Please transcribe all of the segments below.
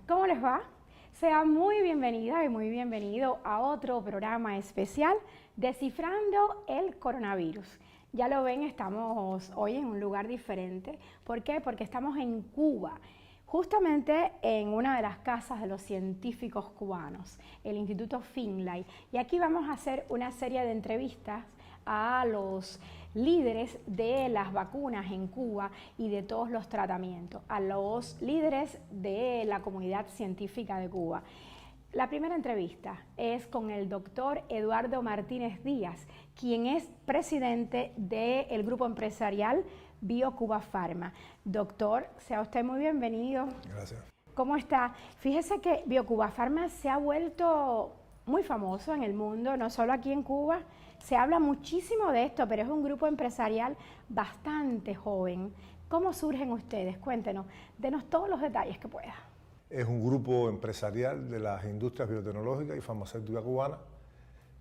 ¿Cómo les va? Sea muy bienvenida y muy bienvenido a otro programa especial Descifrando el Coronavirus. Ya lo ven, estamos hoy en un lugar diferente. ¿Por qué? Porque estamos en Cuba, justamente en una de las casas de los científicos cubanos, el Instituto Finlay. Y aquí vamos a hacer una serie de entrevistas a los líderes de las vacunas en Cuba y de todos los tratamientos, a los líderes de la comunidad científica de Cuba. La primera entrevista es con el doctor Eduardo Martínez Díaz, quien es presidente del grupo empresarial BioCuba Pharma. Doctor, sea usted muy bienvenido. Gracias. ¿Cómo está? Fíjese que BioCuba Pharma se ha vuelto muy famoso en el mundo, no solo aquí en Cuba. Se habla muchísimo de esto, pero es un grupo empresarial bastante joven. ¿Cómo surgen ustedes? Cuéntenos, denos todos los detalles que pueda. Es un grupo empresarial de las industrias biotecnológicas y farmacéuticas cubanas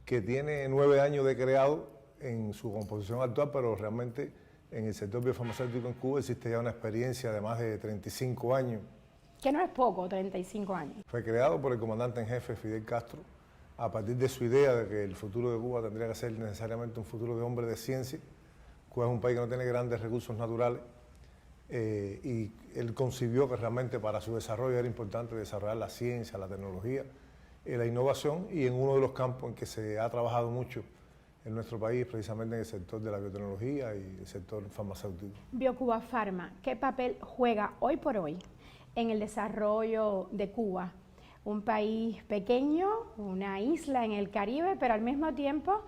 que tiene 9 años de creado en su composición actual, pero realmente en el sector biofarmacéutico en Cuba existe ya una experiencia de más de 35 años. Que no es poco, 35 años. Fue creado por el comandante en jefe Fidel Castro a partir de su idea de que el futuro de Cuba tendría que ser necesariamente un futuro de hombre de ciencia. Cuba es un país que no tiene grandes recursos naturales y él concibió que realmente para su desarrollo era importante desarrollar la ciencia, la tecnología, la innovación, y en uno de los campos en que se ha trabajado mucho en nuestro país, precisamente en el sector de la biotecnología y el sector farmacéutico. BioCuba Pharma, ¿qué papel juega hoy por hoy en el desarrollo de Cuba? Un país pequeño, una isla en el Caribe, pero al mismo tiempo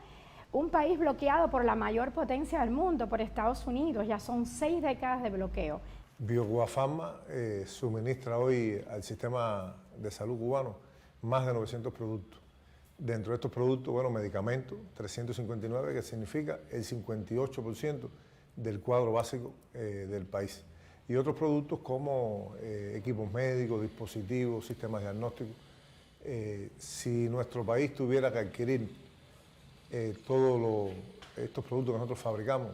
un país bloqueado por la mayor potencia del mundo, por Estados Unidos. Ya son 6 décadas de bloqueo. BioCuba Pharma suministra hoy al sistema de salud cubano más de 900 productos. Dentro de estos productos, bueno, medicamentos, 359, que significa el 58% del cuadro básico del país. Y otros productos como equipos médicos, dispositivos, sistemas diagnósticos. Si nuestro país tuviera que adquirir todos estos productos que nosotros fabricamos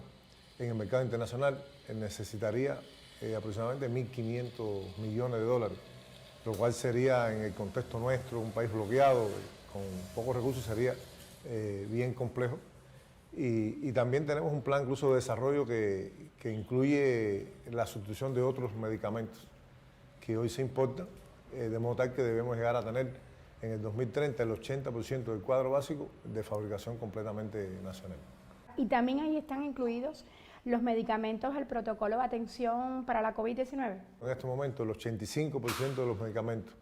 en el mercado internacional, necesitaría aproximadamente 1.500 millones de dólares, lo cual sería, en el contexto nuestro, un país bloqueado, con pocos recursos, sería bien complejo. Y también tenemos un plan incluso de desarrollo que incluye la sustitución de otros medicamentos que hoy se importan, de modo tal que debemos llegar a tener en el 2030 el 80% del cuadro básico de fabricación completamente nacional. Y también ahí están incluidos los medicamentos del protocolo de atención para la COVID-19. En este momento el 85% de los medicamentos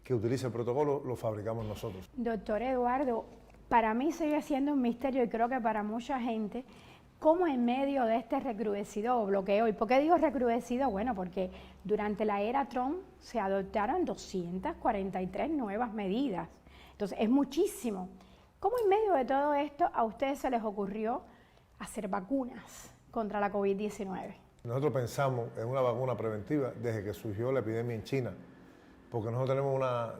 que utiliza el protocolo los fabricamos nosotros. Doctor Eduardo, para mí sigue siendo un misterio y creo que para mucha gente, cómo en medio de este recrudecido bloqueo, ¿y por qué digo recrudecido? Bueno, porque durante la era Trump se adoptaron 243 nuevas medidas, entonces es muchísimo. ¿Cómo en medio de todo esto a ustedes se les ocurrió hacer vacunas contra la COVID-19? Nosotros pensamos en una vacuna preventiva desde que surgió la epidemia en China, porque nosotros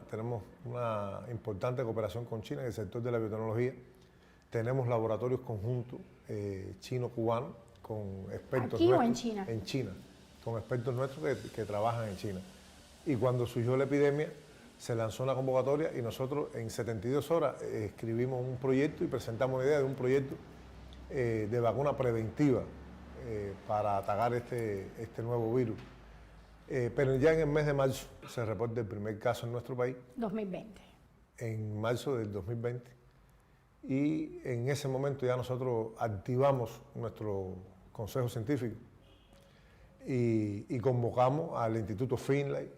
tenemos una importante cooperación con China en el sector de la biotecnología. Tenemos laboratorios conjuntos chino-cubanos con expertos ¿Aquí nuestros. o en China? En China, con expertos nuestros que trabajan en China. Y cuando surgió la epidemia, se lanzó una convocatoria y nosotros en 72 horas escribimos un proyecto y presentamos la idea de un proyecto de vacuna preventiva para atacar este nuevo virus. Pero ya en el mes de marzo se reporta el primer caso en nuestro país. 2020. En marzo del 2020. Y en ese momento ya nosotros activamos nuestro consejo científico y convocamos al Instituto Finlay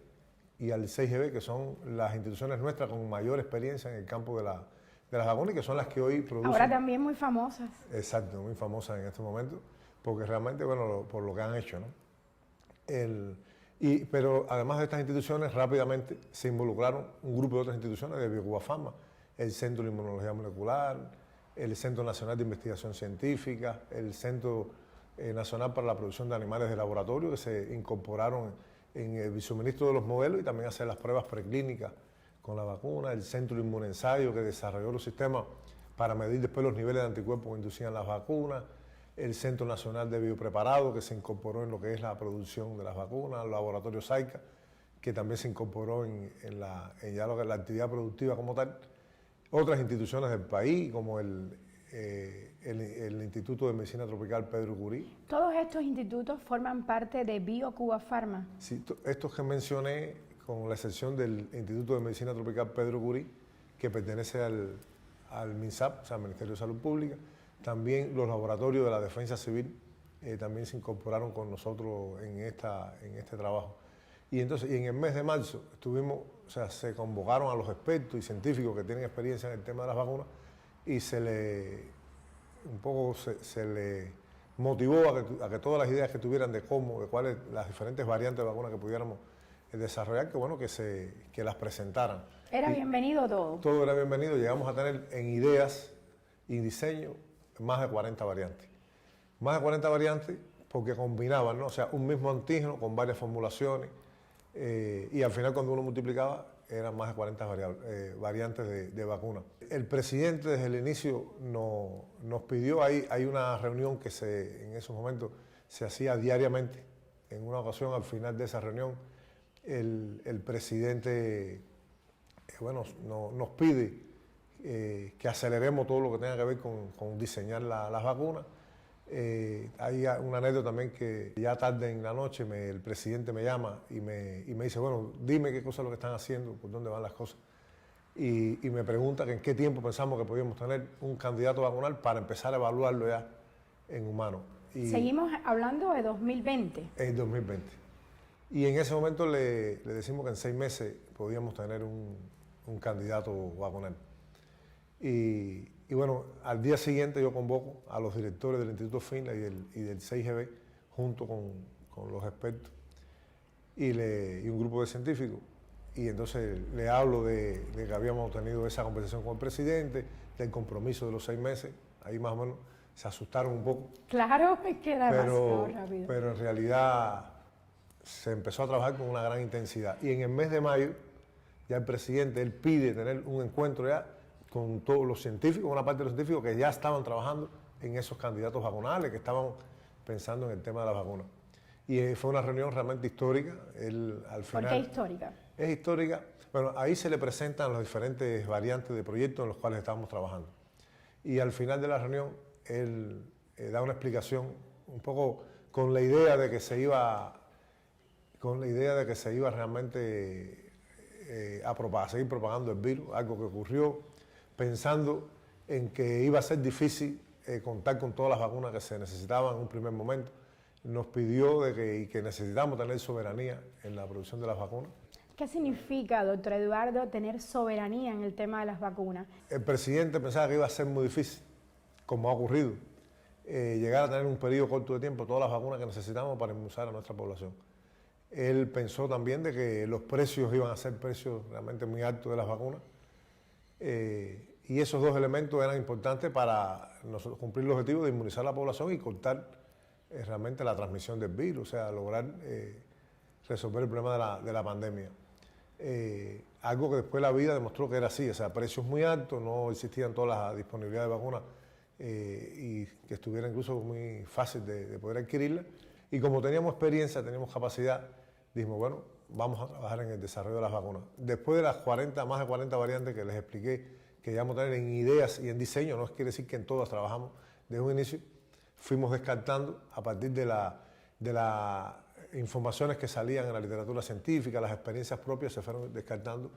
y al CIGB, que son las instituciones nuestras con mayor experiencia en el campo de las vacunas y que son las que hoy producen. Ahora también muy famosas. Exacto, muy famosas en este momento, porque realmente, bueno, por lo que han hecho, ¿no? Pero además de estas instituciones, rápidamente se involucraron un grupo de otras instituciones de BioCuba Pharma, el Centro de Inmunología Molecular, el Centro Nacional de Investigación Científica, el Centro Nacional para la Producción de Animales de Laboratorio, que se incorporaron en el suministro de los modelos y también hacer las pruebas preclínicas con la vacuna, el Centro de Inmunensayo, que desarrolló los sistemas para medir después los niveles de anticuerpos que inducían las vacunas, el Centro Nacional de Biopreparado, que se incorporó en lo que es la producción de las vacunas, el laboratorio SAICA, que también se incorporó en ya lo que es la actividad productiva como tal. Otras instituciones del país, como el Instituto de Medicina Tropical Pedro Curí. ¿Todos estos institutos forman parte de BioCuba Pharma? Sí, estos que mencioné, con la excepción del Instituto de Medicina Tropical Pedro Curí, que pertenece al MINSAP, o sea, al Ministerio de Salud Pública. También los laboratorios de la Defensa Civil también se incorporaron con nosotros en este trabajo. Y entonces, y en el mes de marzo se convocaron a los expertos y científicos que tienen experiencia en el tema de las vacunas y se le motivó a que todas las ideas que tuvieran de cuáles las diferentes variantes de vacunas que pudiéramos desarrollar, que las presentaran. Era bienvenido todo. Todo era bienvenido. Llegamos a tener en ideas y diseño más de 40 variantes. Más de 40 variantes porque combinaban, ¿no? O sea, un mismo antígeno con varias formulaciones y al final cuando uno multiplicaba eran más de 40 variantes de vacuna. El presidente desde el inicio nos pidió, hay una reunión que en esos momentos se hacía diariamente. En una ocasión, al final de esa reunión, el presidente nos pide que aceleremos todo lo que tenga que ver con diseñar las vacunas. Hay una anécdota también que ya tarde en la noche el presidente me llama y me dice, bueno, dime qué cosa es lo que están haciendo, por dónde van las cosas. Y me pregunta que en qué tiempo pensamos que podíamos tener un candidato vacunal para empezar a evaluarlo ya en humanos. Seguimos hablando de 2020. En 2020. Y en ese momento le decimos que en 6 meses podíamos tener un candidato vacunal. Y bueno, al día siguiente yo convoco a los directores del Instituto FINLA y del 6GB junto con los expertos y un grupo de científicos. Y entonces le hablo de que habíamos tenido esa conversación con el presidente, del compromiso de los 6 meses. Ahí más o menos se asustaron un poco. Claro, es que era demasiado rápido. Pero en realidad se empezó a trabajar con una gran intensidad. Y en el mes de mayo ya el presidente, él pide tener un encuentro ya con todos los científicos, una parte de los científicos que ya estaban trabajando en esos candidatos vacunales, que estaban pensando en el tema de las vacunas. Y fue una reunión realmente histórica. ¿Por qué histórica? Es histórica. Bueno, ahí se le presentan las diferentes variantes de proyectos en los cuales estábamos trabajando. Y al final de la reunión, él da una explicación un poco con la idea de que se iba realmente a seguir propagando el virus, algo que ocurrió pensando en que iba a ser difícil contar con todas las vacunas que se necesitaban en un primer momento. Nos pidió que necesitamos tener soberanía en la producción de las vacunas. ¿Qué significa, doctor Eduardo, tener soberanía en el tema de las vacunas? El presidente pensaba que iba a ser muy difícil, como ha ocurrido, llegar a tener en un periodo corto de tiempo todas las vacunas que necesitamos para inmunizar a nuestra población. Él pensó también de que los precios iban a ser precios realmente muy altos de las vacunas. Y esos dos elementos eran importantes para cumplir el objetivo de inmunizar a la población y cortar realmente la transmisión del virus, o sea, lograr resolver el problema de la pandemia. Algo que después la vida demostró que era así, o sea, precios muy altos, no existían todas las disponibilidades de vacunas y que estuviera incluso muy fácil de poder adquirirla. Y como teníamos experiencia, teníamos capacidad, dijimos, bueno, vamos a trabajar en el desarrollo de las vacunas. Después de las más de 40 variantes que les expliqué, que ya vamos a tener en ideas y en diseño, no quiere decir que en todas trabajamos desde un inicio, fuimos descartando a partir de las informaciones que salían en la literatura científica, las experiencias propias, se fueron descartando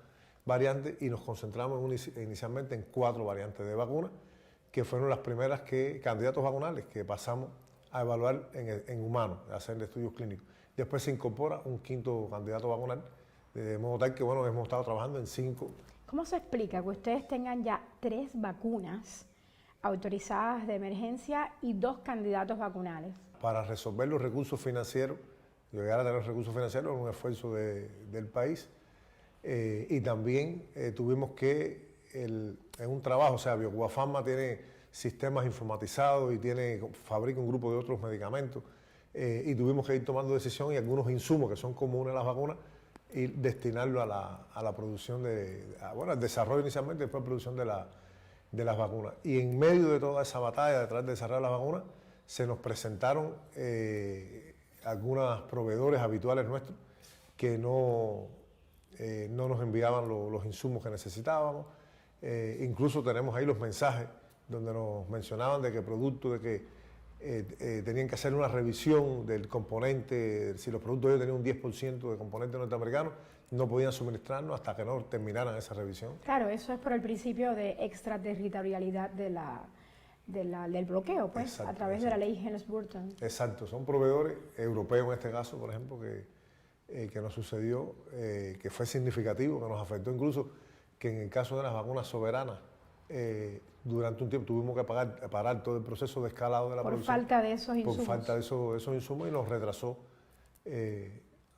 variantes y nos concentramos inicialmente en 4 variantes de vacunas, que fueron las primeras candidatos vacunales que pasamos a evaluar en humanos, a hacer estudios clínicos. Después se incorpora un 5.º candidato vacunal, de modo tal que bueno, hemos estado trabajando en 5. ¿Cómo se explica que ustedes tengan ya 3 vacunas autorizadas de emergencia y 2 candidatos vacunales? Para resolver los recursos financieros, llegar a tener los recursos financieros es un esfuerzo del país y también tuvimos que, en un trabajo, o sea, BioCuba Pharma tiene sistemas informatizados y fabrica un grupo de otros medicamentos y tuvimos que ir tomando decisiones y algunos insumos que son comunes a las vacunas y destinarlo a la producción al desarrollo inicialmente y después a la producción de las vacunas. Y en medio de toda esa batalla detrás de desarrollar las vacunas, se nos presentaron algunos proveedores habituales nuestros que no nos enviaban los insumos que necesitábamos. Incluso tenemos ahí los mensajes donde nos mencionaban de que producto de que tenían que hacer una revisión del componente, si los productos ellos tenían un 10% de componente norteamericano, no podían suministrarnos hasta que no terminaran esa revisión. Claro, eso es por el principio de extraterritorialidad del bloqueo, pues, a través de la ley Helms-Burton. Exacto, son proveedores europeos en este caso, por ejemplo, que nos sucedió, que fue significativo, que nos afectó incluso, que en el caso de las vacunas soberanas, durante un tiempo tuvimos que parar todo el proceso de escalado de la producción. Por falta de esos insumos. Por falta de esos insumos y nos retrasó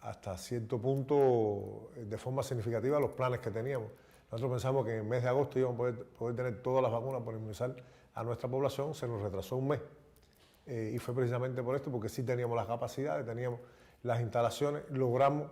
hasta cierto punto de forma significativa los planes que teníamos. Nosotros pensamos que en el mes de agosto íbamos a poder tener todas las vacunas por inmunizar a nuestra población, se nos retrasó un mes. Y fue precisamente por esto, porque sí teníamos las capacidades, teníamos las instalaciones, logramos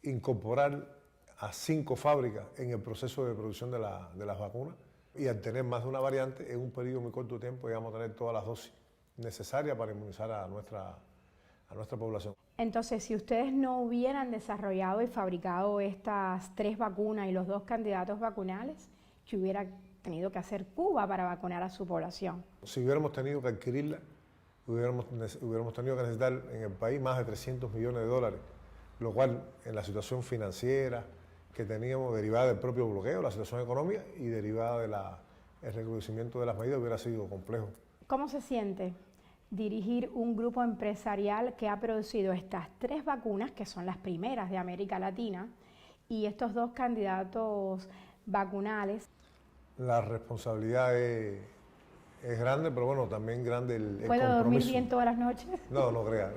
incorporar a 5 fábricas en el proceso de producción de las vacunas, y al tener más de una variante, en un periodo muy corto de tiempo íbamos a tener todas las dosis necesarias para inmunizar a nuestra población. Entonces, si ustedes no hubieran desarrollado y fabricado estas 3 vacunas y los 2 candidatos vacunales, ¿qué hubiera tenido que hacer Cuba para vacunar a su población? Si hubiéramos tenido que adquirirla, hubiéramos tenido que necesitar en el país más de 300 millones de dólares, lo cual en la situación financiera que teníamos derivada del propio bloqueo, la situación económica y derivada del recrudecimiento de las medidas hubiera sido complejo. ¿Cómo se siente dirigir un grupo empresarial que ha producido estas 3 vacunas, que son las primeras de América Latina, y estos 2 candidatos vacunales? La responsabilidad es grande, pero bueno, también grande el compromiso. ¿Puedo dormir bien todas las noches? No, no crea.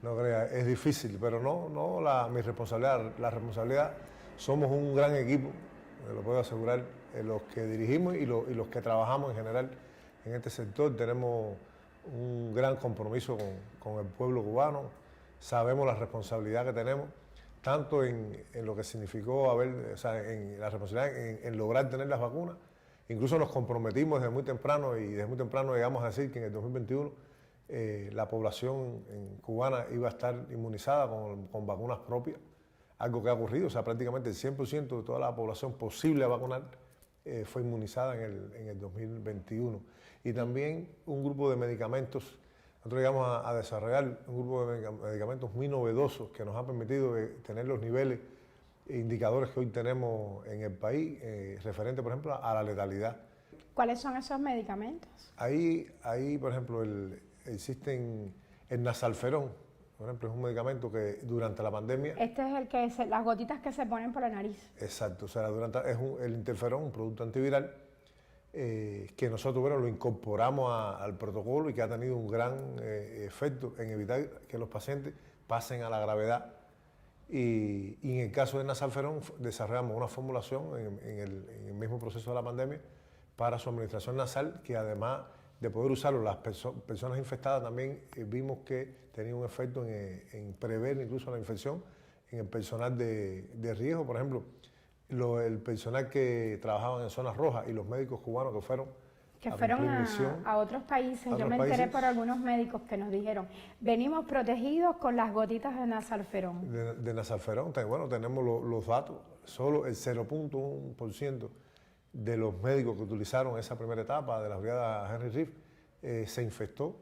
No crea, es difícil, pero no mi responsabilidad. La responsabilidad, somos un gran equipo, lo puedo asegurar, los que dirigimos y los que trabajamos en general en este sector. Tenemos un gran compromiso con el pueblo cubano, sabemos la responsabilidad que tenemos, tanto en lo que significó en la responsabilidad en lograr tener las vacunas. Incluso nos comprometimos desde muy temprano, y desde muy temprano llegamos a decir que en el 2021 la población cubana iba a estar inmunizada con vacunas propias, algo que ha ocurrido. O sea, prácticamente el 100% de toda la población posible a vacunar fue inmunizada en el 2021. Y también un grupo de medicamentos, nosotros llegamos a desarrollar un grupo de medicamentos muy novedosos que nos ha permitido tener los niveles indicadores que hoy tenemos en el país, referente, por ejemplo, a la letalidad. ¿Cuáles son esos medicamentos? Ahí por ejemplo, existen el nasalferón, por ejemplo, es un medicamento que durante la pandemia... Este es el que las gotitas que se ponen por la nariz. Exacto, o sea, el interferón, un producto antiviral, que nosotros lo incorporamos al protocolo y que ha tenido un gran efecto en evitar que los pacientes pasen a la gravedad. Y en el caso del nasalferón desarrollamos una formulación en el mismo proceso de la pandemia para su administración nasal, que además de poder usarlo las personas infectadas, también vimos que tenía un efecto en prever incluso la infección en el personal de riesgo. Por ejemplo, el personal que trabajaban en zonas rojas y los médicos cubanos que fueron a otros países. Yo me enteré por algunos médicos que nos dijeron, venimos protegidos con las gotitas de nasalferón. De nasalferón, bueno, tenemos los datos, solo el 0.1% de los médicos que utilizaron esa primera etapa de la brigada Henry Reeve se infectó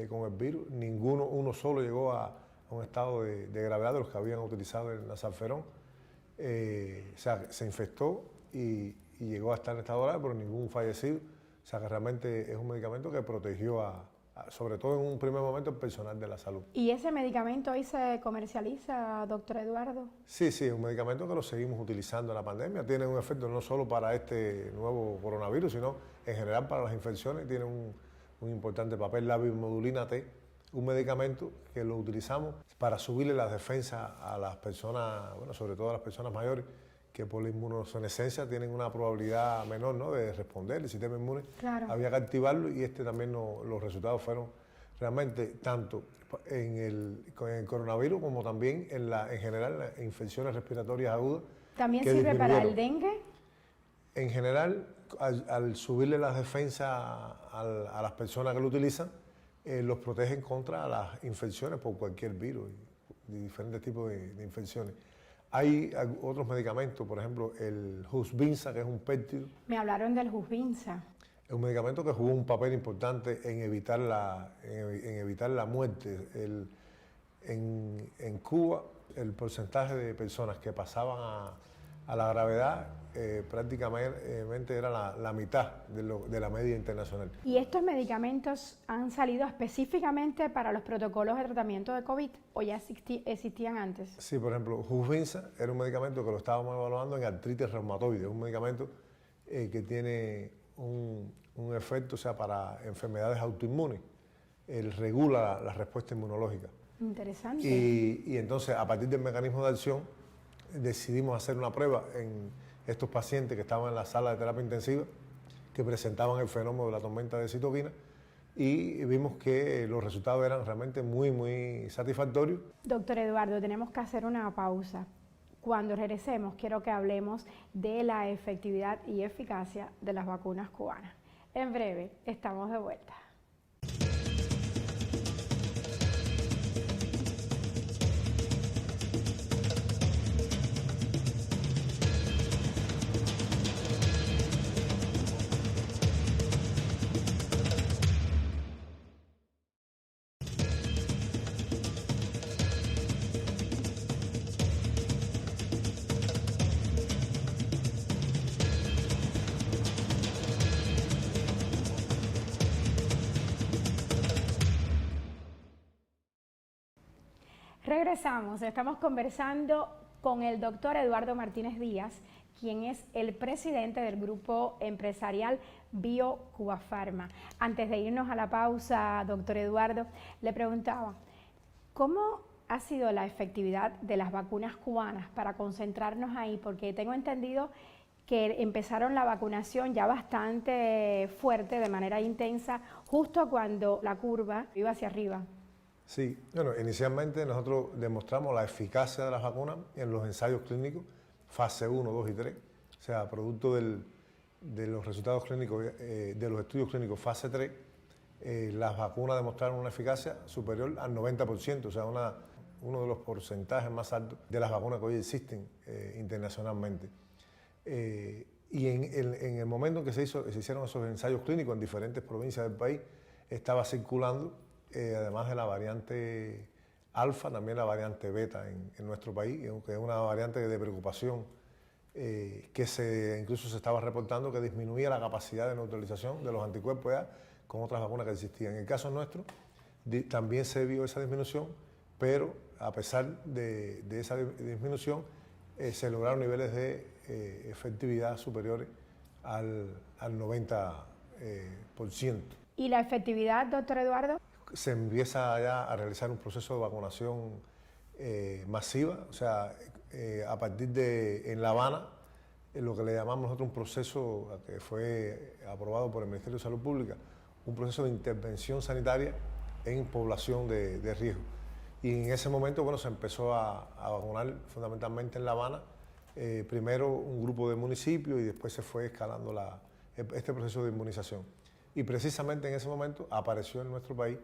con el virus. Uno solo llegó a un estado de gravedad de los que habían utilizado el nasalferón. O sea, se infectó y llegó a estar en estado grave, pero ningún fallecido. O sea, que realmente es un medicamento que protegió sobre todo en un primer momento, el personal de la salud. ¿Y ese medicamento hoy se comercializa, doctor Eduardo? Sí, es un medicamento que lo seguimos utilizando en la pandemia. Tiene un efecto no solo para este nuevo coronavirus, sino en general para las infecciones. Tiene un importante papel, la bimodulina T, un medicamento que lo utilizamos para subirle las defensas a las personas, bueno, sobre todo a las personas mayores, que por la inmunosenescencia tienen una probabilidad menor, ¿no?, de responder, el sistema inmune. Claro. Había que activarlo y también los resultados fueron realmente tanto en el coronavirus como también en general las infecciones respiratorias agudas. ¿También sirve para el dengue? En general, al subirle las defensas a las personas que lo utilizan, los protegen contra las infecciones por cualquier virus. de diferentes tipos de infecciones. Hay otros medicamentos, por ejemplo, el Husvinza, que es un péptido. Me hablaron del Husvinza. Es un medicamento que jugó un papel importante en evitar la muerte. En Cuba, el porcentaje de personas que pasaban a la gravedad prácticamente era la mitad de la media internacional. ¿Y estos medicamentos han salido específicamente para los protocolos de tratamiento de COVID o ya existían antes? Sí, por ejemplo, Husvinza era un medicamento que lo estábamos evaluando en artritis reumatoide, un medicamento que tiene un efecto, o sea, para enfermedades autoinmunes. Él regula la respuesta inmunológica. Interesante. Y entonces, a partir del mecanismo de acción, decidimos hacer una prueba en estos pacientes que estaban en la sala de terapia intensiva, que presentaban el fenómeno de la tormenta de citoquina, y vimos que los resultados eran realmente muy, muy satisfactorios. Doctor Eduardo, tenemos que hacer una pausa. Cuando regresemos, quiero que hablemos de la efectividad y eficacia de las vacunas cubanas. En breve, estamos de vuelta. Regresamos, estamos conversando con el doctor Eduardo Martínez Díaz, quien es el presidente del grupo empresarial BioCubaPharma. Antes de irnos a la pausa, doctor Eduardo, le preguntaba, ¿cómo ha sido la efectividad de las vacunas cubanas para concentrarnos ahí? Porque tengo entendido que empezaron la vacunación ya bastante fuerte, de manera intensa, justo cuando la curva iba hacia arriba. Sí, bueno, inicialmente nosotros demostramos la eficacia de las vacunas en los ensayos clínicos, fase 1, 2 y 3, o sea, producto de los resultados clínicos, de los estudios clínicos fase 3, las vacunas demostraron una eficacia superior al 90%, o sea, uno de los porcentajes más altos de las vacunas que hoy existen internacionalmente. Y en el momento en que se hicieron esos ensayos clínicos en diferentes provincias del país, estaba circulando, además de la variante alfa, también la variante beta en nuestro país, que es una variante de preocupación que incluso se estaba reportando que disminuía la capacidad de neutralización de los anticuerpos ya con otras vacunas que existían. En el caso nuestro también se vio esa disminución, pero a pesar de esa disminución se lograron niveles de efectividad superiores al 90%. ¿Y la efectividad, doctor Eduardo? Se empieza ya a realizar un proceso de vacunación masiva, o sea, a partir de en La Habana, lo que le llamamos nosotros un proceso que fue aprobado por el Ministerio de Salud Pública, un proceso de intervención sanitaria en población de riesgo. Y en ese momento, bueno, se empezó a vacunar fundamentalmente en La Habana, primero un grupo de municipios y después se fue escalando este proceso de inmunización. Y precisamente en ese momento apareció en nuestro país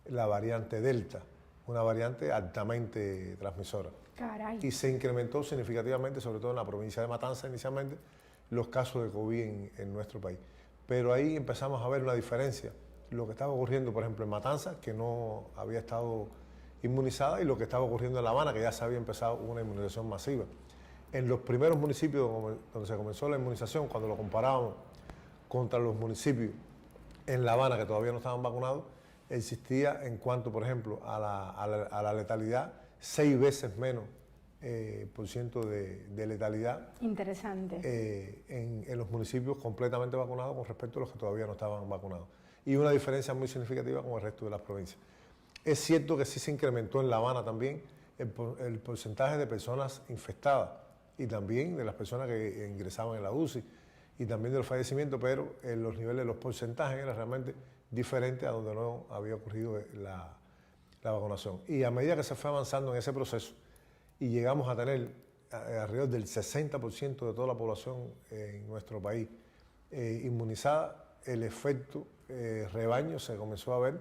la variante Delta, una variante altamente transmisora. Caray. Y se incrementó significativamente, sobre todo en la provincia de Matanzas inicialmente, los casos de COVID en nuestro país. Pero ahí empezamos a ver una diferencia. Lo que estaba ocurriendo, por ejemplo, en Matanzas, que no había estado inmunizada, y lo que estaba ocurriendo en La Habana, que ya se había empezado una inmunización masiva. En los primeros municipios donde se comenzó la inmunización, cuando lo comparábamos contra los municipios en La Habana que todavía no estaban vacunados, existía en cuanto, por ejemplo, a la letalidad, 6 veces menos por ciento de letalidad. Interesante. En los municipios completamente vacunados con respecto a los que todavía no estaban vacunados. Y una diferencia muy significativa con el resto de las provincias. Es cierto que sí se incrementó en La Habana también el porcentaje de personas infectadas y también de las personas que ingresaban en la UCI y también de los fallecimientos, pero los niveles, los porcentajes eran realmente diferentes a donde no había ocurrido la vacunación. Y a medida que se fue avanzando en ese proceso y llegamos a tener alrededor del 60% de toda la población en nuestro país inmunizada, el efecto rebaño se comenzó a ver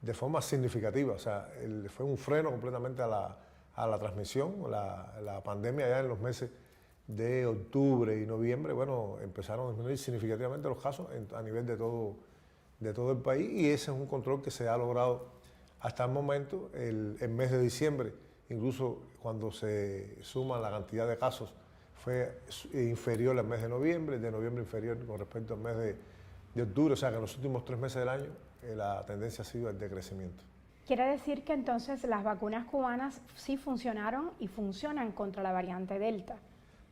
de forma significativa. O sea, fue un freno completamente a a la transmisión, la pandemia ya en los meses de octubre y noviembre, bueno, empezaron a disminuir significativamente los casos a nivel de todo el país, y ese es un control que se ha logrado hasta el momento. El mes de diciembre, incluso cuando se suma la cantidad de casos, fue inferior al mes de noviembre, el de noviembre inferior con respecto al mes de octubre, o sea que en los últimos 3 meses del año la tendencia ha sido el decrecimiento. Quiere decir que entonces las vacunas cubanas sí funcionaron y funcionan contra la variante Delta.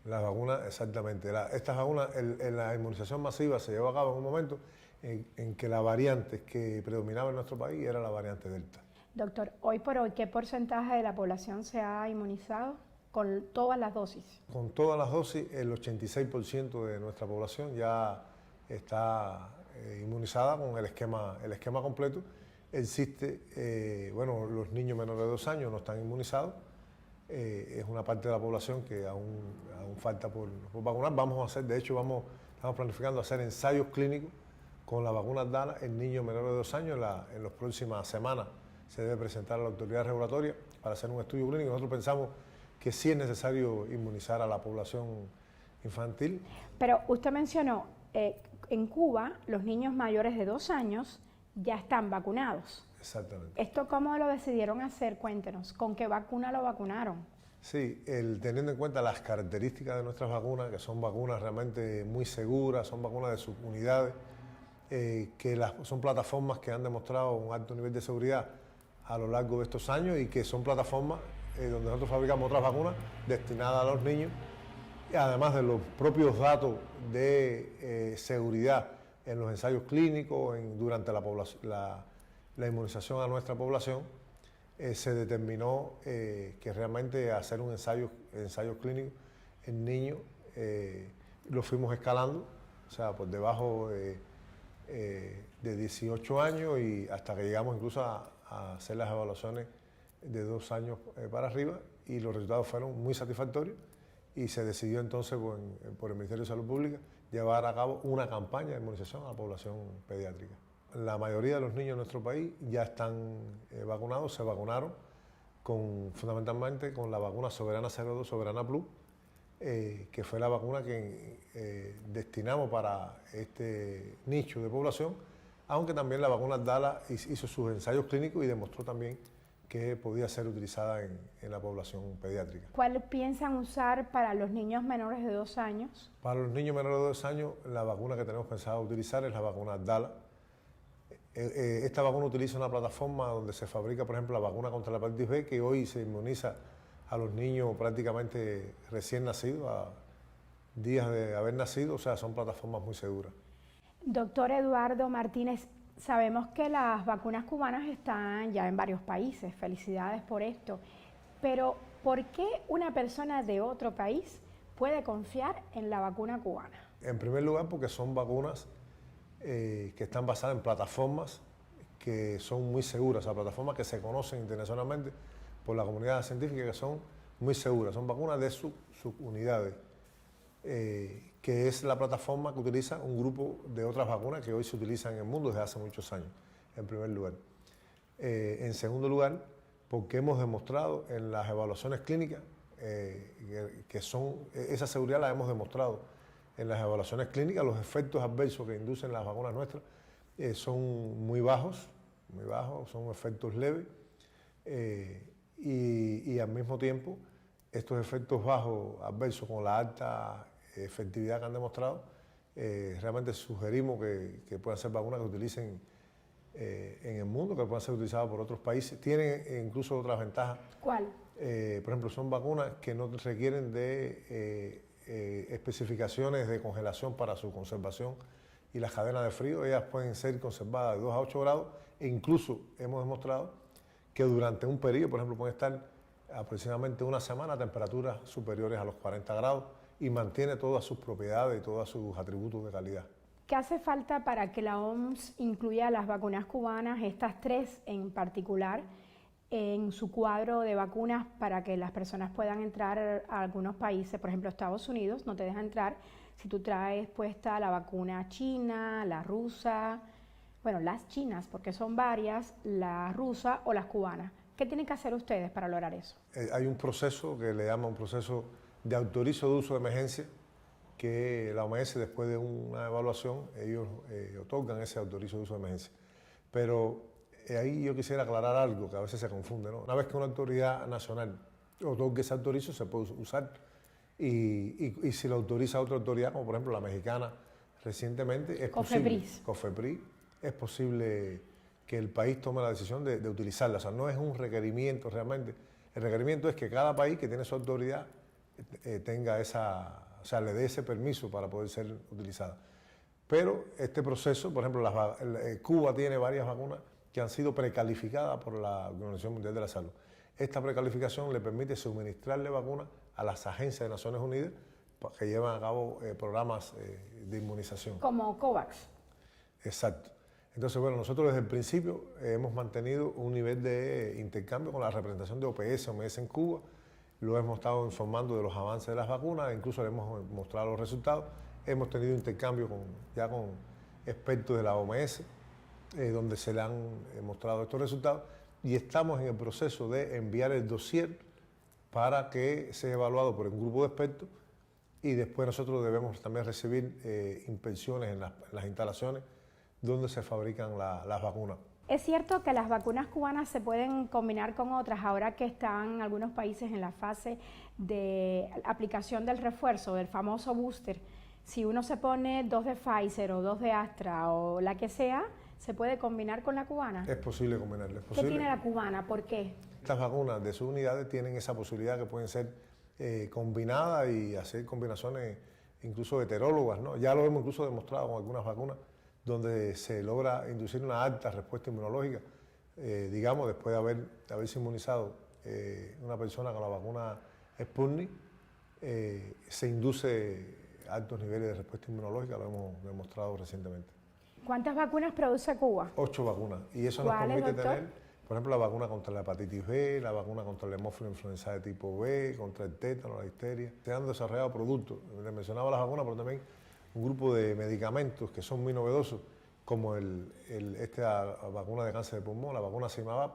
Las vacunas, exactamente. Estas vacunas, la inmunización masiva se llevó a cabo en un momento en que la variante que predominaba en nuestro país era la variante Delta. Doctor, hoy por hoy, ¿qué porcentaje de la población se ha inmunizado con todas las dosis? Con todas las dosis, el 86% de nuestra población ya está inmunizada con el esquema completo. Existe, bueno, los niños menores de 2 años no están inmunizados. Es una parte de la población que aún falta por vacunar. De hecho, estamos planificando hacer ensayos clínicos con la vacuna DALA en niños menores de 2 años. En las próximas semanas se debe presentar a la autoridad regulatoria para hacer un estudio clínico. Nosotros pensamos que sí es necesario inmunizar a la población infantil. Pero usted mencionó, en Cuba los niños mayores de 2 años ya están vacunados. Exactamente. ¿Esto cómo lo decidieron hacer? Cuéntenos, ¿con qué vacuna lo vacunaron? Sí, teniendo en cuenta las características de nuestras vacunas, que son vacunas realmente muy seguras, son vacunas de subunidades, son plataformas que han demostrado un alto nivel de seguridad a lo largo de estos años, y que son plataformas donde nosotros fabricamos otras vacunas destinadas a los niños, y además de los propios datos de seguridad en los ensayos clínicos, durante la inmunización a nuestra población, se determinó que realmente hacer un ensayo clínico en niños lo fuimos escalando, o sea, por debajo de 18 años, y hasta que llegamos incluso a hacer las evaluaciones de 2 años para arriba, y los resultados fueron muy satisfactorios, y se decidió entonces por el Ministerio de Salud Pública llevar a cabo una campaña de inmunización a la población pediátrica. La mayoría de los niños en nuestro país ya están vacunados, se vacunaron fundamentalmente con la vacuna Soberana 02, Soberana Plus, que fue la vacuna que destinamos para este nicho de población, aunque también la vacuna DALA hizo sus ensayos clínicos y demostró también que podía ser utilizada en la población pediátrica. ¿Cuál piensan usar para los niños menores de 2 años? Para los niños menores de 2 años, la vacuna que tenemos pensado utilizar es la vacuna DALA. Esta vacuna utiliza una plataforma donde se fabrica, por ejemplo, la vacuna contra la hepatitis B, que hoy se inmuniza a los niños prácticamente recién nacidos, a días de haber nacido, o sea, son plataformas muy seguras. Doctor Eduardo Martínez, sabemos que las vacunas cubanas están ya en varios países, felicidades por esto, pero ¿por qué una persona de otro país puede confiar en la vacuna cubana? En primer lugar, porque son vacunas que están basadas en plataformas que son muy seguras, o sea, plataformas que se conocen internacionalmente por la comunidad científica, que son muy seguras, son vacunas de subunidades, que es la plataforma que utiliza un grupo de otras vacunas que hoy se utilizan en el mundo desde hace muchos años, en primer lugar. En segundo lugar, porque hemos demostrado en las evaluaciones clínicas esa seguridad la hemos demostrado en las evaluaciones clínicas. Los efectos adversos que inducen las vacunas nuestras son muy bajos, son efectos leves, y al mismo tiempo estos efectos bajos adversos con la alta efectividad que han demostrado, realmente sugerimos que puedan ser vacunas que utilicen en el mundo, que puedan ser utilizadas por otros países. Tienen incluso otras ventajas. ¿Cuál? Por ejemplo, son vacunas que no requieren de especificaciones de congelación para su conservación y las cadenas de frío. Ellas pueden ser conservadas de 2 a 8 grados, e incluso hemos demostrado que durante un periodo, por ejemplo, pueden estar aproximadamente una semana a temperaturas superiores a los 40 grados, y mantiene todas sus propiedades y todos sus atributos de calidad. ¿Qué hace falta para que la OMS incluya las vacunas cubanas, estas 3 en particular, en su cuadro de vacunas, para que las personas puedan entrar a algunos países? Por ejemplo, Estados Unidos no te deja entrar si tú traes puesta la vacuna china, la rusa, bueno, las chinas, porque son varias, la rusa o las cubanas. ¿Qué tienen que hacer ustedes para lograr eso? Hay un proceso que le llaman un proceso de autorizo de uso de emergencia, que la OMS, después de una evaluación, ellos otorgan ese autorizo de uso de emergencia. Pero ahí yo quisiera aclarar algo que a veces se confunde, ¿no? Una vez que una autoridad nacional otorgue ese autorizo, se puede usar. Y si lo autoriza otra autoridad, como por ejemplo la mexicana recientemente, es COFEPRIS. COFEPRIS, es posible que el país tome la decisión de utilizarla. O sea, no es un requerimiento realmente. El requerimiento es que cada país que tiene su autoridad tenga o sea, le dé ese permiso para poder ser utilizada. Pero este proceso, por ejemplo, Cuba tiene varias vacunas que han sido precalificadas por la Organización Mundial de la Salud. Esta precalificación le permite suministrarle vacunas a las agencias de Naciones Unidas que llevan a cabo programas de inmunización. Como COVAX. Exacto. Entonces, bueno, nosotros desde el principio hemos mantenido un nivel de intercambio con la representación de OMS en Cuba. Lo hemos estado informando de los avances de las vacunas, incluso le hemos mostrado los resultados. Hemos tenido intercambio ya con expertos de la OMS, donde se le han mostrado estos resultados, y estamos en el proceso de enviar el dossier para que sea evaluado por un grupo de expertos, y después nosotros debemos también recibir inspecciones en las instalaciones donde se fabrican las vacunas. ¿Es cierto que las vacunas cubanas se pueden combinar con otras ahora que están algunos países en la fase de aplicación del refuerzo, del famoso booster? Si uno se pone 2 de Pfizer o 2 de Astra o la que sea, ¿se puede combinar con la cubana? Es posible combinarla. ¿Qué tiene la cubana? ¿Por qué? Estas vacunas de sus unidades tienen esa posibilidad que pueden ser combinadas y hacer combinaciones incluso heterólogas, ¿no? Ya lo hemos incluso demostrado con algunas vacunas donde se logra inducir una alta respuesta inmunológica, digamos, después de haberse inmunizado una persona con la vacuna Sputnik, se induce altos niveles de respuesta inmunológica, lo hemos demostrado recientemente. ¿Cuántas vacunas produce Cuba? 8 vacunas, y eso nos ¿Cuáles, permite doctor? tener, por ejemplo, la vacuna contra la hepatitis B, la vacuna contra el hemófilo influenza de tipo B, contra el tétano, la difteria. Se han desarrollado productos, les mencionaba las vacunas, pero también un grupo de medicamentos que son muy novedosos, como esta vacuna de cáncer de pulmón, la vacuna Symavab,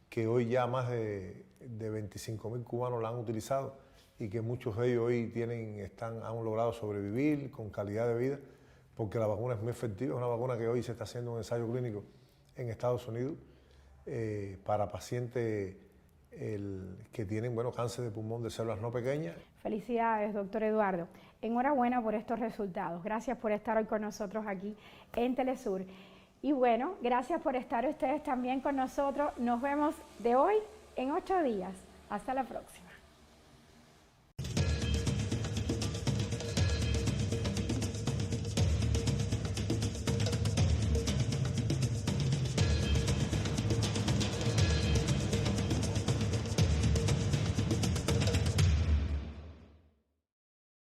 que hoy ya más de 25.000 cubanos la han utilizado y que muchos de ellos hoy han logrado sobrevivir con calidad de vida, porque la vacuna es muy efectiva. Es una vacuna que hoy se está haciendo un ensayo clínico en Estados Unidos para pacientes que tienen cáncer de pulmón de células no pequeñas. Felicidades, doctor Eduardo. Enhorabuena por estos resultados. Gracias por estar hoy con nosotros aquí en Telesur. Y bueno, gracias por estar ustedes también con nosotros. Nos vemos de hoy en 8 días. Hasta la próxima.